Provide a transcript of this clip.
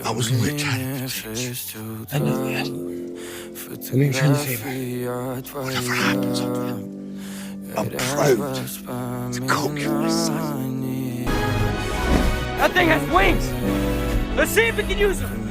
I was only trying to fix. I knew that. I'm being trying to favor. Whatever happens up there, I'm proud to call you my son. That thing has wings! Let's see if we can use them!